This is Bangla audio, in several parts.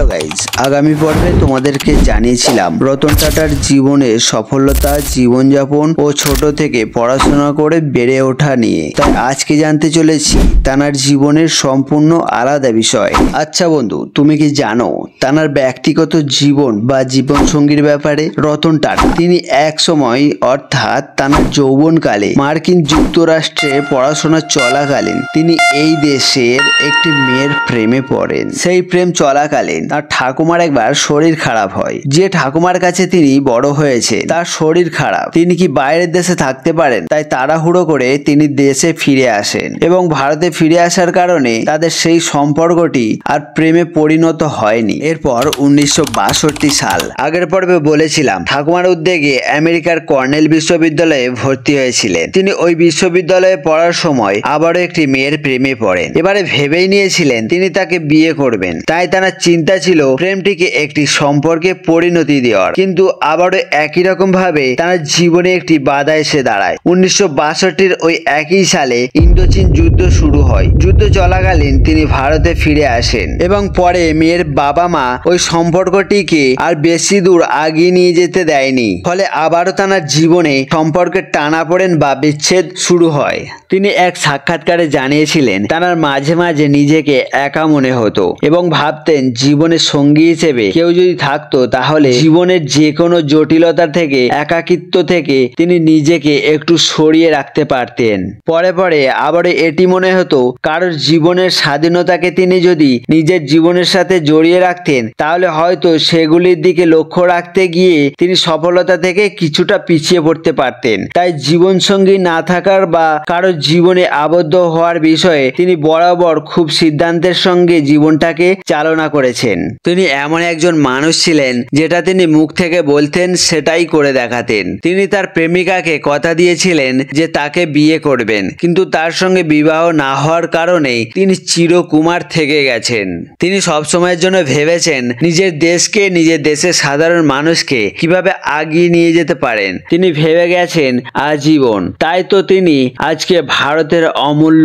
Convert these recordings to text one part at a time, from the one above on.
হ্যালো গাইজ, আগামী পর্বে তোমাদেরকে জানিয়েছিলাম রতন টাটার জীবনের সফলতা, জীবনযাপন ও ছোট থেকে পড়াশোনা করে বেড়ে ওঠা নিয়ে। তাই আজকে জানতে চলেছি তানার জীবনের সম্পূর্ণ আলাদা বিষয়। আচ্ছা বন্ধু, তুমি কি জানো তানার ব্যক্তিগত জীবন বা জীবন সঙ্গীর ব্যাপারে? রতন টাটা তিনি এক সময় অর্থাৎ তানার যৌবনকালে মার্কিন যুক্তরাষ্ট্রে পড়াশোনা চলাকালীন তিনি এই দেশের একটি মেয়ের প্রেমে পড়েন। সেই প্রেম চলাকালীন তার ঠাকুমার একবার শরীর খারাপ হয়। যে ঠাকুমার কাছে তিনি বড় হয়েছে তার শরীর খারাপ, তিনি কি বাইরের দেশে থাকতে পারেন? তাই তাড়াহুড়ো করে তিনি দেশে ফিরে আসেন এবং ভারতে ফিরে আসার কারণে তাদের সেই সম্পর্কটি আর প্রেমে পরিণত হয়নি। এরপর 1962 সাল, আগের পর্বে বলেছিলাম ঠাকুমার উদ্যোগে আমেরিকার কর্নেল বিশ্ববিদ্যালয়ে ভর্তি হয়েছিলেন। তিনি ওই বিশ্ববিদ্যালয়ে পড়ার সময় আবারও একটি মেয়ের প্রেমে পড়েন। এবারে ভেবেই নিয়েছিলেন তিনি তাকে বিয়ে করবেন, তাই তার চিন্তা ছিল প্রেমটিকে একটি সম্পর্কে পরিণতি দেওয়ার। কিন্তু আবারও একই রকম ভাবে তার জীবনে একটি বাধা এসে দাঁড়ায়। 1962 ওই একই সালে ইন্দোচীন যুদ্ধ শুরু হয়। যুদ্ধ চলাকালীন তিনি ভারতে ফিরে আসেন এবং পরে মেয়ের বাবা মা ওই সম্পর্কটিকে আর বেশি দূর আগিয়ে নিয়ে যেতে দেয়নি। ফলে আবারও তার জীবনে সম্পর্কের টানাপোড়েন বা বিচ্ছেদ শুরু হয়। তিনি এক সাক্ষাৎকারে জানিয়েছিলেন তার মাঝে মাঝে নিজেকে একা মনে হতো এবং ভাবতেন জীবনের সঙ্গী হিসেবে কেউ যদি থাকতো তাহলে জীবনের যে কোনো জটিলতা থেকে, একাকিত্ব থেকে তিনি নিজেকে একটু সরিয়ে রাখতে পারতেন। পরে পরে আবারও এটি মনে হতো কারোর জীবনের স্বাধীনতাকে তিনি যদি নিজের জীবনের সাথে জড়িয়ে রাখতেন তাহলে হয়তো সেগুলির দিকে লক্ষ্য রাখতে গিয়ে তিনি সফলতা থেকে কিছুটা পিছিয়ে পড়তে পারতেন। তাই জীবনসঙ্গী না থাকার বা কারোর জীবনে আবদ্ধ হওয়ার বিষয়ে তিনি বরাবর খুব সিদ্ধান্তের সঙ্গে জীবনটাকে চালনা করেছেন। তিনি এমন একজন মানুষ ছিলেন যেটা তিনি মুখ থেকে বলতেন সেটাই করে দেখাতেন। তিনি তার প্রেমিকাকে কথা দিয়েছিলেন যে তাকে বিয়ে করবেন, কিন্তু তার সঙ্গে বিবাহ না হওয়ার কারণে তিনি চিরকুমার থেকে গেছেন। তিনি সবসময়ের জন্য ভেবেছেন নিজের দেশকে, নিজের দেশের সাধারণ মানুষকে কিভাবে আগিয়ে নিয়ে যেতে পারেন। তিনি ভেবে গেছেন আজীবন। তাই তো তিনি আজকে ভারতের অমূল্য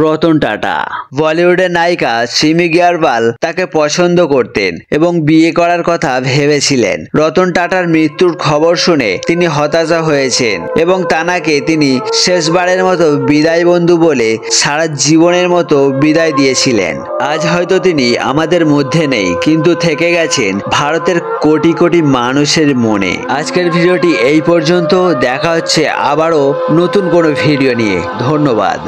রতন টাটা। বলিউডের নায়িকা সিমি গ্যারওয়াল তাকে পছন্দ করতেন এবং বিয়ে করার কথা ভেবেছিলেন। রতন টাটার মৃত্যুর খবর শুনে তিনি হতাশা হয়েছেন এবং তানাকে তিনি শেষবারের মতো বিদায় বন্ধু বলে সারা জীবনের মতো বিদায় দিয়েছিলেন। আজ হয়তো তিনি আমাদের মধ্যে নেই, কিন্তু থেকে গেছেন ভারতের কোটি কোটি মানুষের মনে। আজকের ভিডিওটি এই পর্যন্ত। দেখা হচ্ছে আবারও নতুন কোনো ভিডিও নিয়ে। ধন্যবাদ।